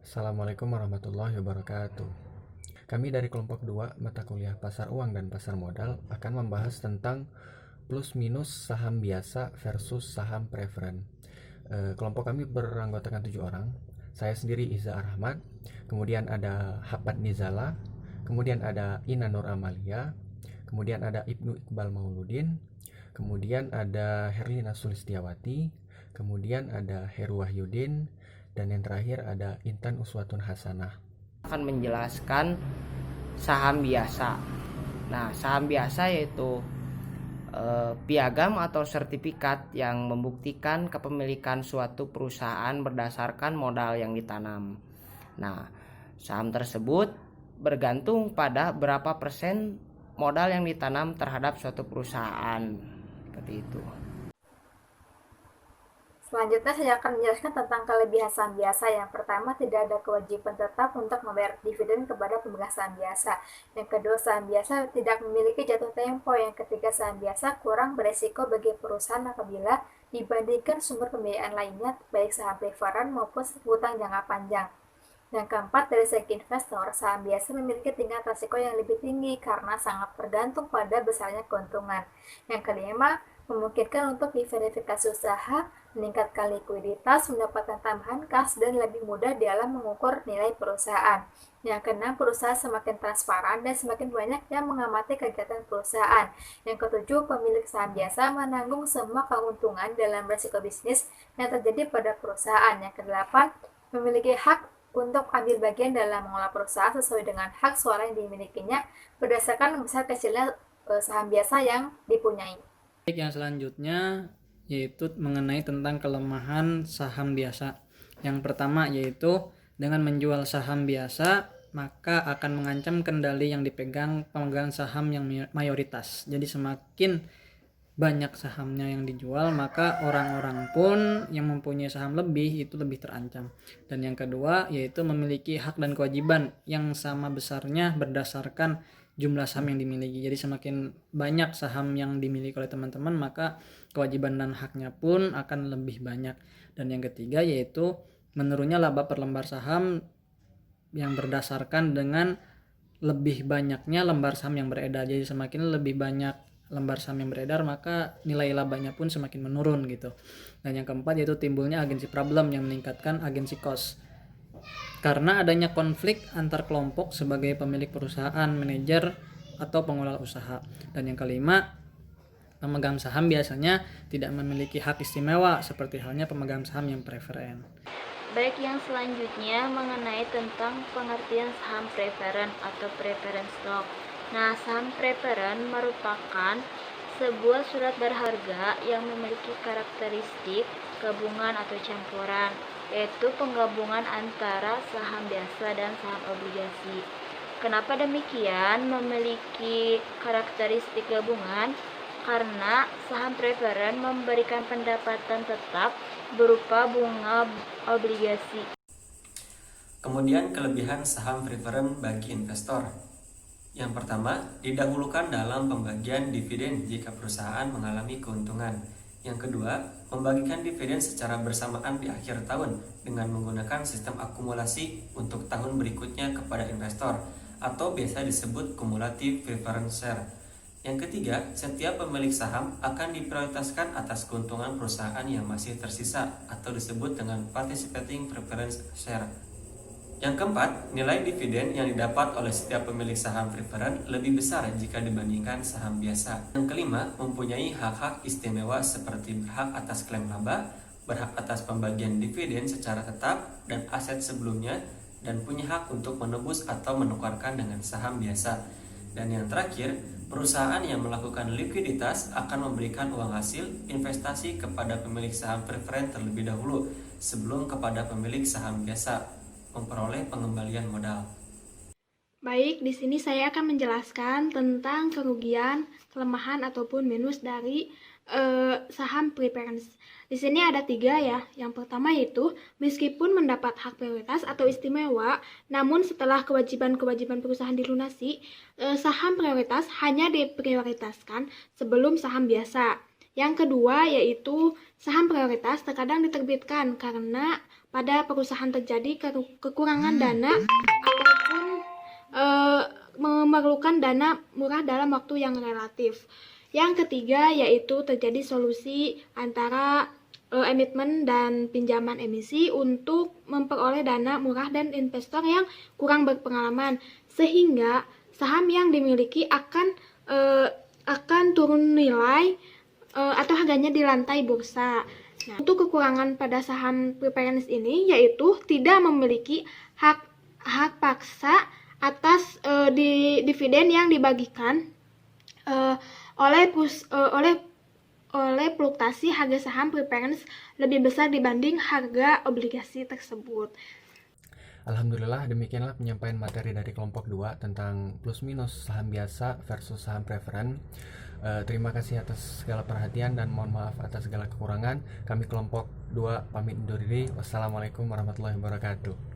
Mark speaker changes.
Speaker 1: Assalamualaikum warahmatullahi wabarakatuh. Kami dari kelompok 2 mata kuliah Pasar Uang dan Pasar Modal akan membahas tentang plus minus saham biasa versus saham preferen. Kelompok kami beranggotakan 7 orang. Saya sendiri Iza Arhamad, kemudian ada Habad Nizala, kemudian ada Ina Nur Amalia, kemudian ada Ibnu Iqbal Mauludin, kemudian ada Herlina Sulistiawati, kemudian ada Heru Wahyudin, dan yang terakhir ada Intan Uswatun Hasanah.
Speaker 2: Akan menjelaskan saham biasa. Nah, saham biasa yaitu piagam atau sertifikat yang membuktikan kepemilikan suatu perusahaan berdasarkan modal yang ditanam. Nah, saham tersebut bergantung pada berapa persen modal yang ditanam terhadap suatu perusahaan. Seperti itu.
Speaker 3: Selanjutnya saya akan menjelaskan tentang kelebihan saham biasa. Yang pertama, tidak ada kewajiban tetap untuk membayar dividen kepada pemegang saham biasa. Yang kedua, saham biasa tidak memiliki jatuh tempo. Yang ketiga, saham biasa kurang beresiko bagi perusahaan apabila dibandingkan sumber pembiayaan lainnya, baik saham preferen maupun hutang jangka panjang. Yang keempat, dari segi investor, saham biasa memiliki tingkat risiko yang lebih tinggi karena sangat tergantung pada besarnya keuntungan. Yang kelima, memungkinkan untuk diverifikasi usaha, meningkatkan likuiditas, mendapatkan tambahan kas, dan lebih mudah dalam mengukur nilai perusahaan. Yang keenam, perusahaan semakin transparan dan semakin banyak yang mengamati kegiatan perusahaan. Yang ketujuh, pemilik saham biasa menanggung semua keuntungan dalam risiko bisnis yang terjadi pada perusahaan. Yang kedelapan, memiliki hak untuk ambil bagian dalam mengelola perusahaan sesuai dengan hak suara yang dimilikinya berdasarkan besar kecilnya saham biasa yang dipunyai.
Speaker 4: Yang selanjutnya yaitu mengenai tentang kelemahan saham biasa. Yang pertama yaitu dengan menjual saham biasa maka akan mengancam kendali yang dipegang pemegang saham yang mayoritas. Jadi semakin banyak sahamnya yang dijual maka orang-orang pun yang mempunyai saham lebih itu lebih terancam. Dan yang kedua yaitu memiliki hak dan kewajiban yang sama besarnya berdasarkan jumlah saham yang dimiliki. Jadi semakin banyak saham yang dimiliki oleh teman-teman maka kewajiban dan haknya pun akan lebih banyak. Dan yang ketiga yaitu menurunnya laba per lembar saham yang berdasarkan dengan lebih banyaknya lembar saham yang beredar. Jadi semakin lebih banyak lembar saham yang beredar maka nilai labanya pun semakin menurun gitu. Dan yang keempat yaitu timbulnya agensi problem yang meningkatkan agensi cost karena adanya konflik antar kelompok sebagai pemilik perusahaan, manajer atau pengelola usaha. Dan yang kelima, pemegang saham biasanya tidak memiliki hak istimewa seperti halnya pemegang saham yang preferen.
Speaker 5: Baik, yang selanjutnya mengenai tentang pengertian saham preferen atau preference stock. Nah, saham preferen merupakan sebuah surat berharga yang memiliki karakteristik gabungan atau campuran, yaitu penggabungan antara saham biasa dan saham obligasi. Kenapa demikian memiliki karakteristik gabungan? Karena saham preferen memberikan pendapatan tetap berupa bunga obligasi.
Speaker 6: Kemudian kelebihan saham preferen bagi investor. Yang pertama, didahulukan dalam pembagian dividen jika perusahaan mengalami keuntungan. Yang kedua, membagikan dividen secara bersamaan di akhir tahun dengan menggunakan sistem akumulasi untuk tahun berikutnya kepada investor atau biasa disebut cumulative preference share. Yang ketiga, setiap pemilik saham akan diprioritaskan atas keuntungan perusahaan yang masih tersisa atau disebut dengan participating preference share. Yang keempat, nilai dividen yang didapat oleh setiap pemilik saham preferen lebih besar jika dibandingkan saham biasa. Yang kelima, mempunyai hak-hak istimewa seperti berhak atas klaim laba, berhak atas pembagian dividen secara tetap dan aset sebelumnya, dan punya hak untuk menebus atau menukarkan dengan saham biasa. Dan yang terakhir, perusahaan yang melakukan likuiditas akan memberikan uang hasil investasi kepada pemilik saham preferen terlebih dahulu sebelum kepada pemilik saham biasa memperoleh pengembalian modal.
Speaker 7: Baik, di sini saya akan menjelaskan tentang kerugian, kelemahan ataupun minus dari saham preference. Di sini ada 3 ya. Yang pertama yaitu meskipun mendapat hak prioritas atau istimewa, namun setelah kewajiban-kewajiban perusahaan dilunasi, saham prioritas hanya diprioritaskan sebelum saham biasa. Yang kedua yaitu saham prioritas terkadang diterbitkan karena pada perusahaan terjadi kekurangan dana ataupun memerlukan dana murah dalam waktu yang relatif. Yang ketiga yaitu terjadi solusi antara emitmen dan pinjaman emisi untuk memperoleh dana murah dan investor yang kurang berpengalaman, sehingga saham yang dimiliki akan turun nilai atau harganya di lantai bursa. Nah, untuk kekurangan pada saham preference ini yaitu tidak memiliki hak paksa atas dividen yang dibagikan oleh fluktuasi harga saham preference lebih besar dibanding harga obligasi tersebut.
Speaker 1: Alhamdulillah, demikianlah penyampaian materi dari kelompok 2 tentang plus minus saham biasa versus saham preferen. Terima kasih atas segala perhatian dan mohon maaf atas segala kekurangan. Kami kelompok 2 pamit undur diri. Wassalamualaikum warahmatullahi wabarakatuh.